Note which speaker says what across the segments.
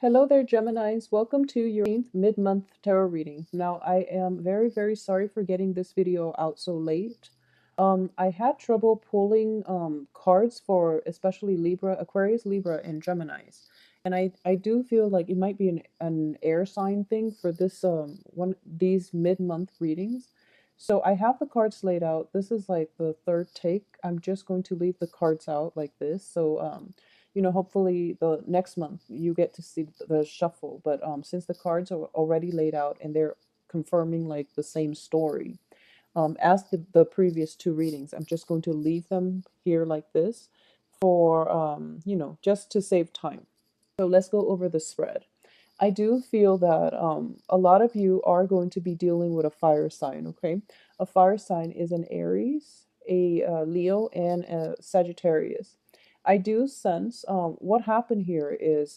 Speaker 1: Hello there, Geminis. Welcome to your 18th mid-month tarot reading. Now, I am very, very sorry for getting this video out so late. I had trouble pulling cards for especially Libra, Aquarius, Libra, and Geminis. And I do feel like it might be an air sign thing for this these mid-month readings. So I have the cards laid out. This is like the third take. I'm just going to leave the cards out like this. So hopefully the next month you get to see the shuffle. But since the cards are already laid out and they're confirming like the same story as the previous two readings, I'm just going to leave them here like this for, just to save time. So let's go over the spread. I do feel that a lot of you are going to be dealing with a fire sign, okay? A fire sign is an Aries, a Leo, and a Sagittarius. I do sense what happened here is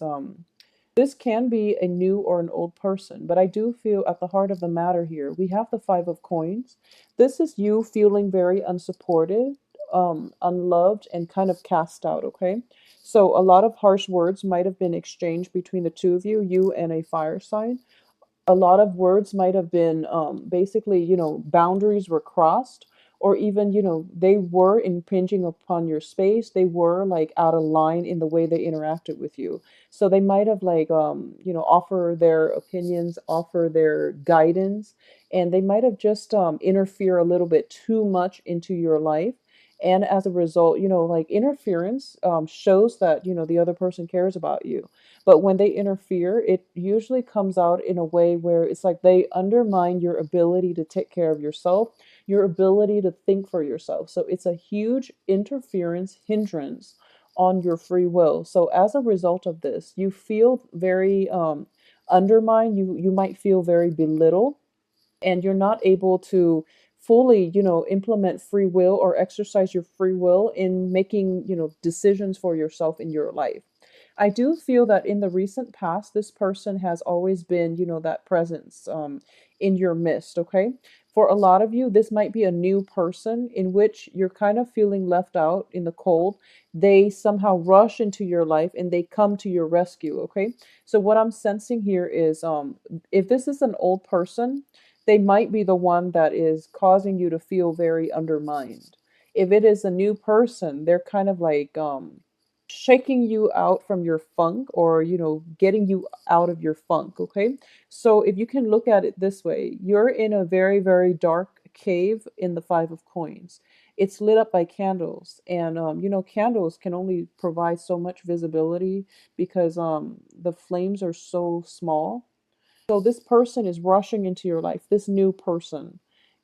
Speaker 1: this can be a new or an old person, but I do feel at the heart of the matter here, we have the Five of Coins. This is you feeling very unsupported, unloved, and kind of cast out, okay? So a lot of harsh words might have been exchanged between the two of you and a fire sign. A lot of words might have been basically, boundaries were crossed, or even, they were impinging upon your space. They were like out of line in the way they interacted with you. So they might have like, offer their opinions, offer their guidance, and they might have just interfere a little bit too much into your life. And as a result, like interference shows that, the other person cares about you. But when they interfere, it usually comes out in a way where it's like they undermine your ability to take care of yourself, your ability to think for yourself. So it's a huge interference hindrance on your free will. So as a result of this, you feel very undermined. You might feel very belittled, and you're not able to fully, implement free will or exercise your free will in making, decisions for yourself in your life. I do feel that in the recent past, this person has always been, that presence in your midst, okay? For a lot of you, this might be a new person in which you're kind of feeling left out in the cold. They somehow rush into your life and they come to your rescue, okay? So what I'm sensing here is if this is an old person, they might be the one that is causing you to feel very undermined. If it is a new person, they're kind of like shaking you out from your funk, or getting you out of your funk, okay? So if you can look at it this way, you're in a very, very dark cave in the Five of Coins. It's lit up by candles, and candles can only provide so much visibility because the flames are so small. So this person is rushing into your life, this new person,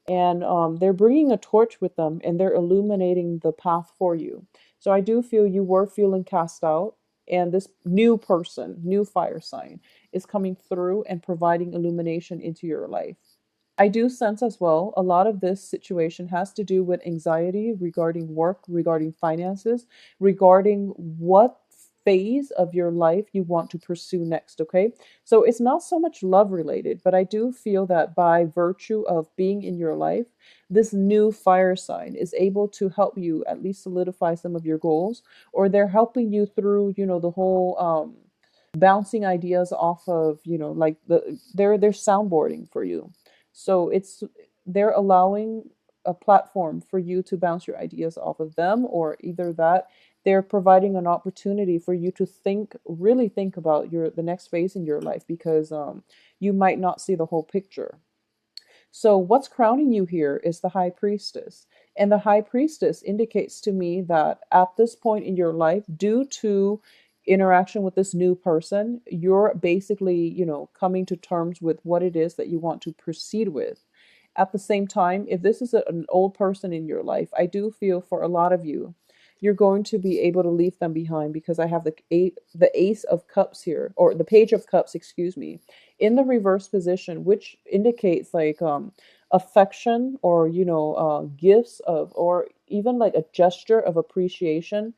Speaker 1: and they're bringing a torch with them, and they're illuminating the path for you. So I do feel you were feeling cast out, and this new person, new fire sign, is coming through and providing illumination into your life. I do sense as well a lot of this situation has to do with anxiety regarding work, regarding finances, regarding what phase of your life you want to pursue next, okay? So it's not so much love related, but I do feel that by virtue of being in your life, this new fire sign is able to help you at least solidify some of your goals, or they're helping you through, the whole bouncing ideas off of, like they're soundboarding for you. So they're allowing a platform for you to bounce your ideas off of them, or either that they're providing an opportunity for you to think, really think about the next phase in your life, because you might not see the whole picture. So what's crowning you here is the High Priestess. And the High Priestess indicates to me that at this point in your life, due to interaction with this new person, you're basically, coming to terms with what it is that you want to proceed with. At the same time, if this is an old person in your life, I do feel for a lot of you, you're going to be able to leave them behind, because I have the Ace of Cups here, or the Page of Cups, excuse me, in the reverse position, which indicates like affection, or gifts of, or even like a gesture of appreciation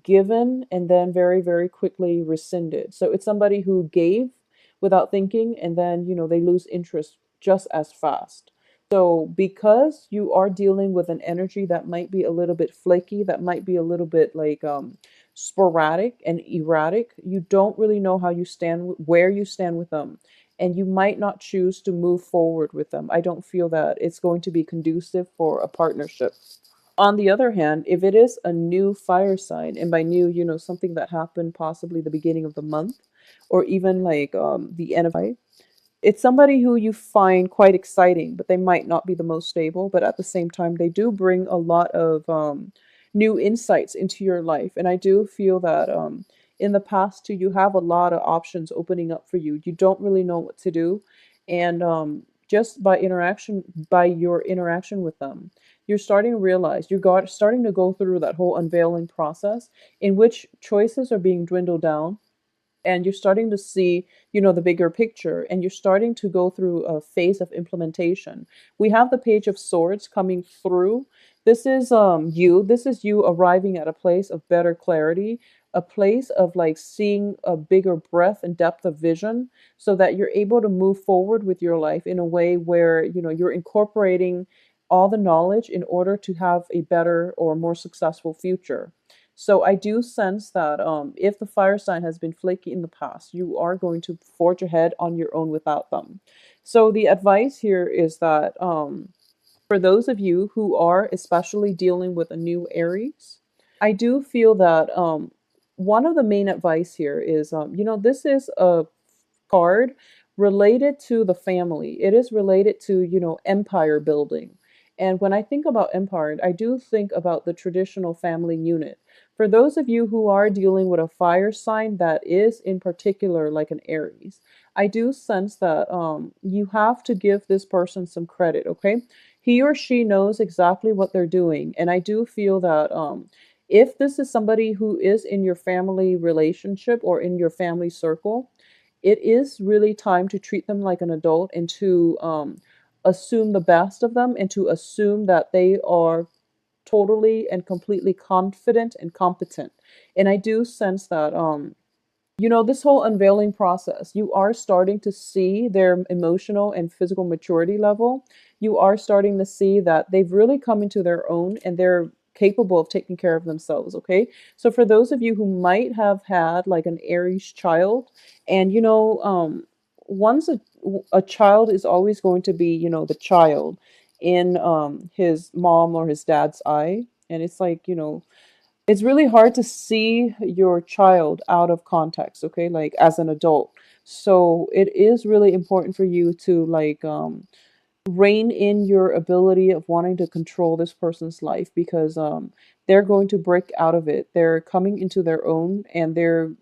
Speaker 1: given and then very, very quickly rescinded. So it's somebody who gave without thinking, and then they lose interest just as fast. So because you are dealing with an energy that might be a little bit flaky, that might be a little bit like sporadic and erratic. You don't really know how you stand, where you stand with them, and you might not choose to move forward with them. I don't feel that it's going to be conducive for a partnership. On the other hand, if it is a new fire sign, and by new, something that happened possibly the beginning of the month, or even like the end of July, it's somebody who you find quite exciting, but they might not be the most stable. But at the same time, they do bring a lot of new insights into your life. And I do feel that in the past, too, you have a lot of options opening up for you. You don't really know what to do. And just by your interaction with them, you're starting to realize starting to go through that whole unveiling process in which choices are being dwindled down, and you're starting to see, the bigger picture, and you're starting to go through a phase of implementation. We have the page of swords coming through. This is you arriving at a place of better clarity, a place of like seeing a bigger breadth and depth of vision, so that you're able to move forward with your life in a way where you're incorporating all the knowledge in order to have a better or more successful future. So I do sense that if the fire sign has been flaky in the past, you are going to forge ahead on your own without them. So the advice here is that for those of you who are especially dealing with a new Aries, I do feel that one of the main advice here is, this is a card related to the family. It is related to, empire building. And when I think about empire, I do think about the traditional family unit. For those of you who are dealing with a fire sign that is in particular like an Aries, I do sense that you have to give this person some credit, okay? He or she knows exactly what they're doing. And I do feel that if this is somebody who is in your family relationship or in your family circle, it is really time to treat them like an adult, and to assume the best of them, and to assume that they are totally and completely confident and competent. And I do sense that this whole unveiling process, you are starting to see their emotional and physical maturity level. You are starting to see that they've really come into their own, and they're capable of taking care of themselves. Okay. So for those of you who might have had like an Aries child, and once a child is always going to be, the child in his mom or his dad's eye. And it's like, it's really hard to see your child out of context, okay, like as an adult. So it is really important for you to like rein in your ability of wanting to control this person's life, because they're going to break out of it. They're coming into their own, and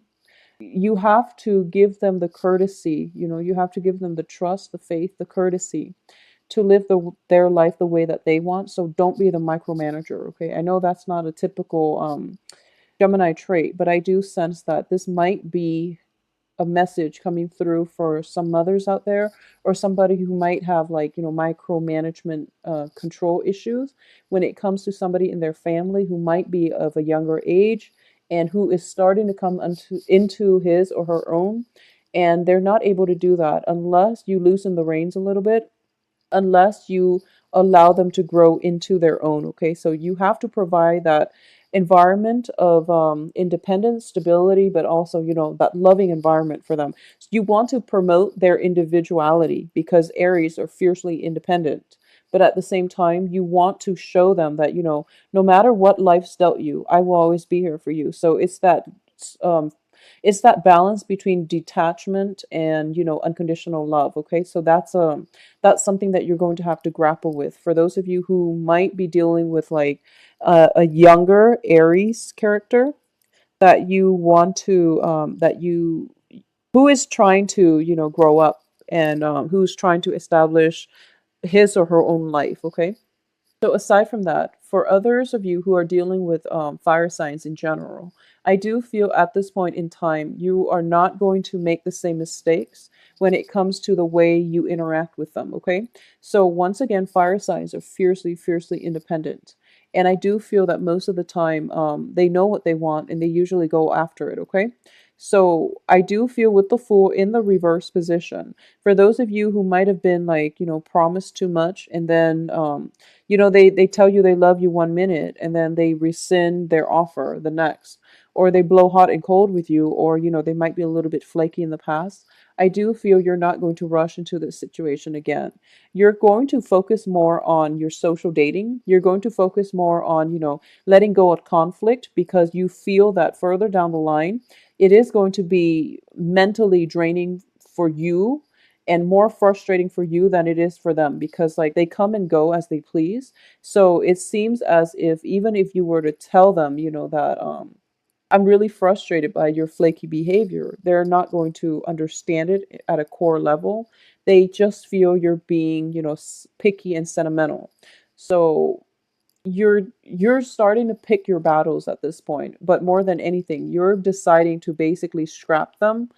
Speaker 1: you have to give them the courtesy, you have to give them the trust, the faith, the courtesy to live their life the way that they want. So don't be the micromanager, okay? I know that's not a typical Gemini trait, but I do sense that this might be a message coming through for some mothers out there, or somebody who might have like, micromanagement control issues when it comes to somebody in their family who might be of a younger age, and who is starting to come into his or her own. And they're not able to do that unless you loosen the reins a little bit, unless you allow them to grow into their own. Okay, so you have to provide that environment of independence, stability, but also, that loving environment for them. So you want to promote their individuality, because Aries are fiercely independent. But at the same time, you want to show them that, no matter what life's dealt you, I will always be here for you. So um, it's that balance between detachment and, unconditional love. Okay, so that's something that you're going to have to grapple with. For those of you who might be dealing with like a younger Aries character that you want to that you who is trying to, grow up, and who's trying to establish his or her own life. Okay, so aside from that, for others of you who are dealing with fire signs in general, I do feel at this point in time you are not going to make the same mistakes when it comes to the way you interact with them. Okay, so once again, fire signs are fiercely, fiercely independent, and I do feel that most of the time they know what they want, and they usually go after it. Okay, so I do feel with the Fool in the reverse position, for those of you who might have been like, promised too much, and then they tell you they love you one minute, and then they rescind their offer the next. or they blow hot and cold with you, or they might be a little bit flaky in the past, I do feel you're not going to rush into this situation again. You're going to focus more on your social dating. You're going to focus more on, letting go of conflict, because you feel that further down the line, it is going to be mentally draining for you and more frustrating for you than it is for them, because like they come and go as they please. So it seems as if, even if you were to tell them, that I'm really frustrated by your flaky behavior, they're not going to understand it at a core level. They just feel you're being, picky and sentimental. So you're starting to pick your battles at this point, but more than anything, you're deciding to basically scrap them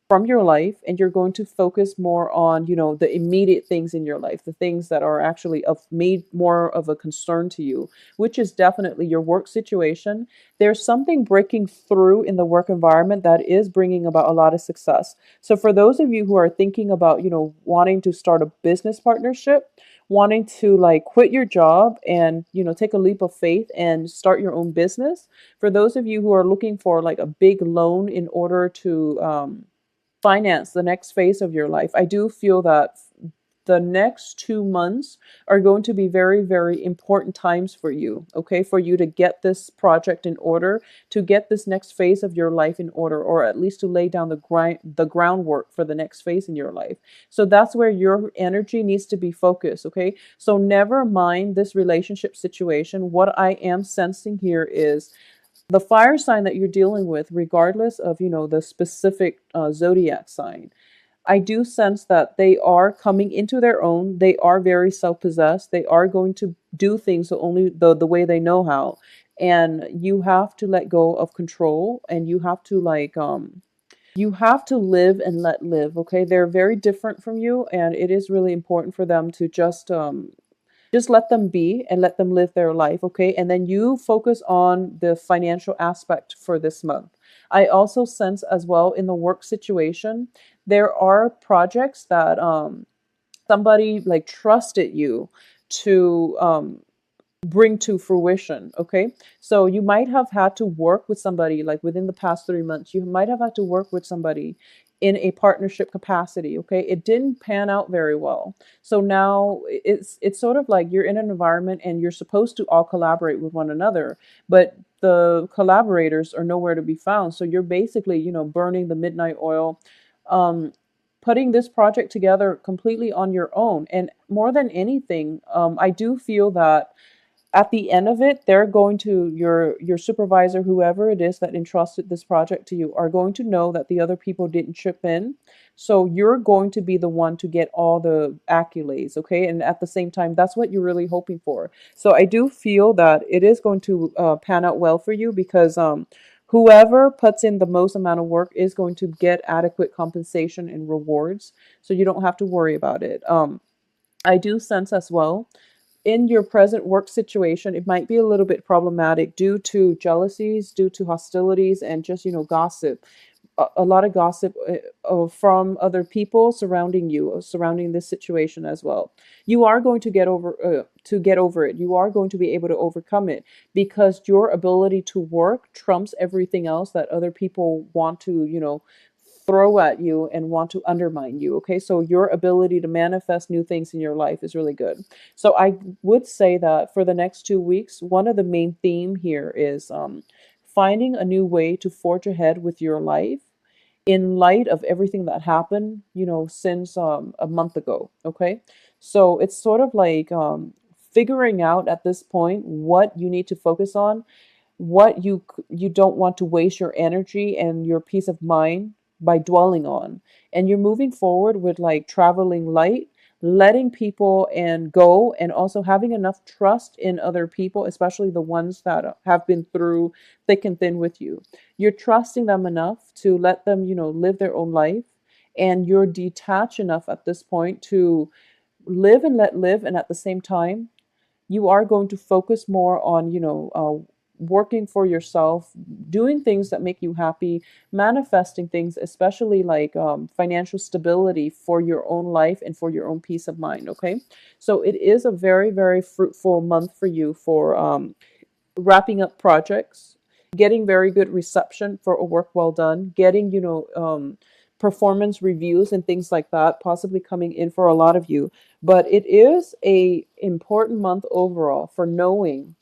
Speaker 1: from your life, and you're going to focus more on the immediate things in your life, the things that are actually of made more of a concern to you, which is definitely your work situation. There's something breaking through in the work environment that is bringing about a lot of success. So for those of you who are thinking about wanting to start a business partnership, wanting to like quit your job and take a leap of faith and start your own business, for those of you who are looking for like a big loan in order to finance the next phase of your life, I do feel that the next 2 months are going to be very, very important times for you, okay? For you to get this project in order, to get this next phase of your life in order, or at least to lay down the groundwork for the next phase in your life. So that's where your energy needs to be focused, okay? So never mind this relationship situation. What I am sensing here is the fire sign that you're dealing with, regardless of the specific zodiac sign. I do sense that they are coming into their own. They are very self-possessed. They are going to do things only the way they know how. And you have to let go of control, and you have to you have to live and let live, okay? They're very different from you, and it is really important for them to just let them be and let them live their life, okay? And then you focus on the financial aspect for this month. I also sense as well, in the work situation, there are projects that somebody like trusted you to bring to fruition, okay? So you might have had to work with somebody, like within the past 3 months, you might have had to work with somebody in a partnership capacity, okay? It didn't pan out very well. So now it's sort of like you're in an environment and you're supposed to all collaborate with one another, but the collaborators are nowhere to be found. So you're basically, burning the midnight oil, um, putting this project together completely on your own. And more than anything, I do feel that at the end of it, they're going to, your supervisor, whoever it is that entrusted this project to you, are going to know that the other people didn't chip in. So you're going to be the one to get all the accolades, okay? And at the same time, that's what you're really hoping for. So I do feel that it is going to pan out well for you, because whoever puts in the most amount of work is going to get adequate compensation and rewards. So you don't have to worry about it. I do sense as well, in your present work situation, it might be a little bit problematic due to jealousies, due to hostilities, and just, gossip. A lot of gossip from other people surrounding you, surrounding this situation as well. You are going to get over it. You are going to be able to overcome it, because your ability to work trumps everything else that other people want to, throw at you and want to undermine you. Okay, so your ability to manifest new things in your life is really good. So I would say that for the next 2 weeks, one of the main theme here is finding a new way to forge ahead with your life in light of everything that happened, since a month ago. Okay, so it's sort of like figuring out at this point what you need to focus on, what you don't want to waste your energy and your peace of mind by dwelling on. And you're moving forward with like traveling light, letting people and go, and also having enough trust in other people, especially the ones that have been through thick and thin with you. You're trusting them enough to let them, live their own life, and you're detached enough at this point to live and let live. And at the same time, you are going to focus more on, working for yourself, doing things that make you happy, manifesting things, especially like financial stability for your own life and for your own peace of mind. Okay, so it is a very, very fruitful month for you for wrapping up projects. getting very good reception for a work well done, getting, performance reviews and things like that possibly coming in for a lot of you. But it is a important month overall for knowing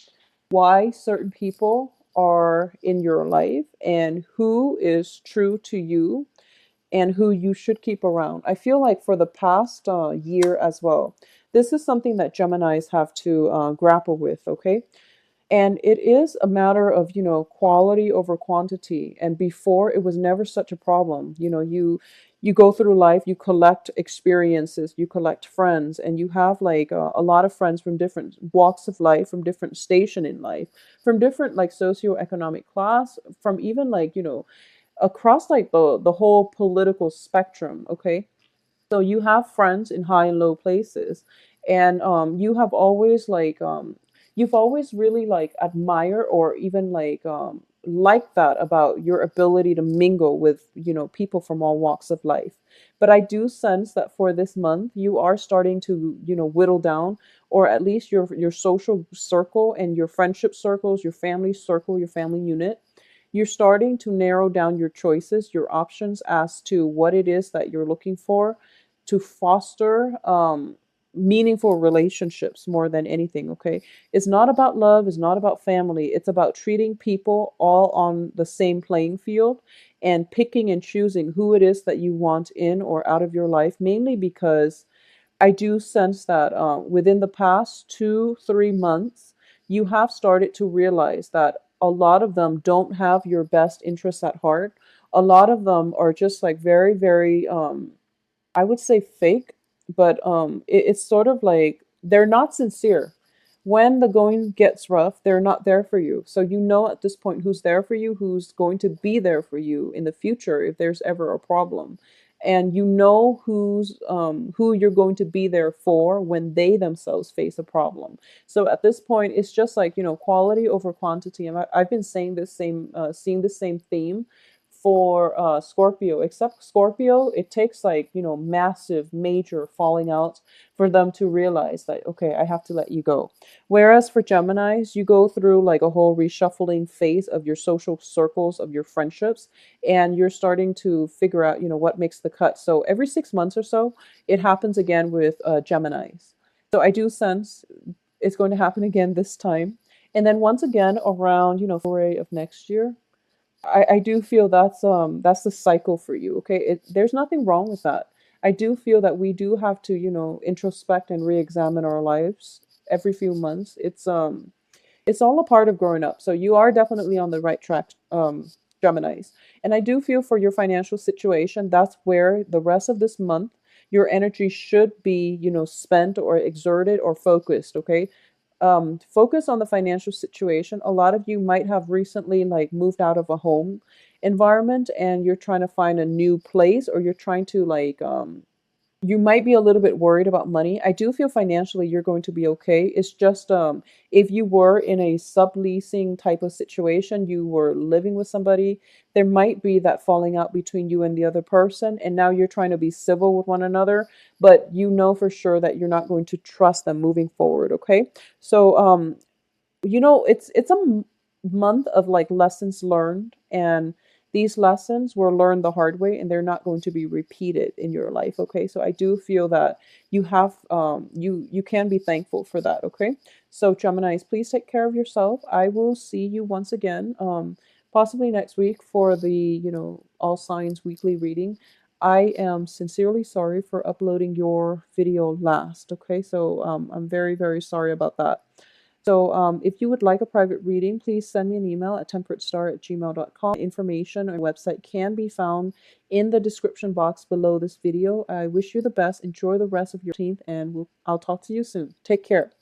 Speaker 1: why certain people are in your life and who is true to you and who you should keep around. I feel like for the past year as well, this is something that Geminis have to grapple with, okay? And it is a matter of, quality over quantity. And before, it was never such a problem. You go through life, you collect experiences, you collect friends, and you have like a lot of friends from different walks of life, from different station in life, from different like socioeconomic class, from even like, across like the whole political spectrum, okay? So you have friends in high and low places, and you have always like you've always really like admire or even like that about your ability to mingle with people from all walks of life. But I do sense that for this month you are starting to whittle down, or at least your social circle and your friendship circles, your family circle, your family unit. You're starting to narrow down your choices, your options as to what it is that you're looking for to foster meaningful relationships more than anything, okay? It's not about love, it's not about family, it's about treating people all on the same playing field and picking and choosing who it is that you want in or out of your life, mainly because I do sense that within the past 2, 3 months, you have started to realize that a lot of them don't have your best interests at heart. A lot of them are just like very, very I would say fake, but it's sort of like they're not sincere. When the going gets rough, they're not there for you. So you know at this point who's there for you, who's going to be there for you in the future if there's ever a problem. And you know who you're going to be there for when they themselves face a problem. So at this point, it's just like quality over quantity. And I've been saying this same, seeing the same theme for Scorpio, except Scorpio, it takes like, massive, major falling out for them to realize that, okay, I have to let you go. Whereas for Geminis, you go through like a whole reshuffling phase of your social circles, of your friendships, and you're starting to figure out, what makes the cut. So every 6 months or so, it happens again with Geminis. So I do sense it's going to happen again this time. And then once again around, February of next year, I do feel that's the cycle for you. Okay. There's nothing wrong with that. I do feel that we do have to, introspect and re-examine our lives every few months. It's all a part of growing up. So you are definitely on the right track, Geminis. And I do feel for your financial situation, that's where the rest of this month, your energy should be, spent or exerted or focused. Okay. Focus on the financial situation. A lot of you might have recently like moved out of a home environment and you're trying to find a new place, or you're trying to like you might be a little bit worried about money. I do feel financially you're going to be okay. It's just if you were in a subleasing type of situation, you were living with somebody, there might be that falling out between you and the other person, and now you're trying to be civil with one another, but you know for sure that you're not going to trust them moving forward, okay? So it's a month of like lessons learned, and these lessons were learned the hard way and they're not going to be repeated in your life, okay? So I do feel that you have you can be thankful for that, okay? So Geminis, please take care of yourself. I will see you once again possibly next week for the all signs weekly reading. I am sincerely sorry for uploading your video last, okay? So I'm very, very sorry about that. So if you would like a private reading, please send me an email at temperatestar@gmail.com. Information on the website can be found in the description box below this video. I wish you the best. Enjoy the rest of your 13th, and I'll talk to you soon. Take care.